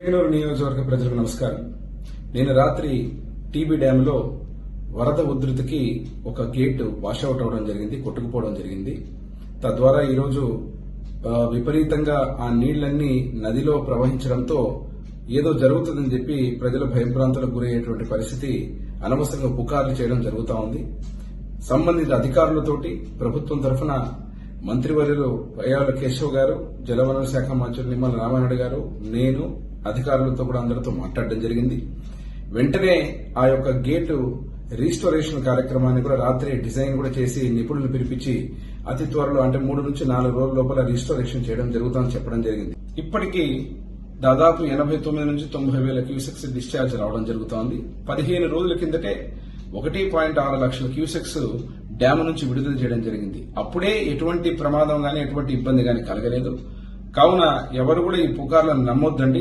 బెంగళూరు నియోజకవర్గ ప్రజలకు నమస్కారం. నేను రాత్రి టీబీ డ్యామ్ లో వరద ఉధృతికి ఒక గేట్ వాషౌట్ అవడం జరిగింది, కొట్టుకుపోవడం జరిగింది. తద్వారా ఈరోజు విపరీతంగా ఆ నీళ్లన్నీ నదిలో ప్రవహించడంతో ఏదో జరుగుతుందని చెప్పి ప్రజలు భయభ్రాంతులకు గురయ్యేటువంటి పరిస్థితి, అనవసరంగా పుకార్లు చేయడం జరుగుతూ ఉంది. సంబంధిత అధికారులతోటి ప్రభుత్వం తరఫున మంత్రివర్యులు పయ్యావుల కేశవ్ గారు, జలవనరుల శాఖ మంత్రులు నిమ్మల రామానాయుడు గారు, నేను అధికారులతో కూడా అందరితో మాట్లాడడం జరిగింది. వెంటనే ఆ యొక్క గేటు రీస్టోరేషన్ కార్యక్రమాన్ని కూడా రాత్రి డిజైన్ కూడా చేసి నిపుణులు పిలిపించి అతి త్వరలో అంటే 3 నుంచి 4 రోజుల లోపల రీస్టోరేషన్ చేయడం జరుగుతుందని చెప్పడం జరిగింది. ఇప్పటికీ దాదాపు 89 నుంచి 90 వేల క్యూసెక్స్ డిశ్చార్జ్ రావడం జరుగుతోంది. 15 రోజుల కిందటే 1.6 లక్షల క్యూసెక్స్ డ్యామ్ నుంచి విడుదల చేయడం జరిగింది. అప్పుడే ఎటువంటి ప్రమాదం గానీ ఎటువంటి ఇబ్బంది గానీ కలగలేదు. కావున ఎవరు కూడా ఈ పుకార్లను నమ్మొద్దండి.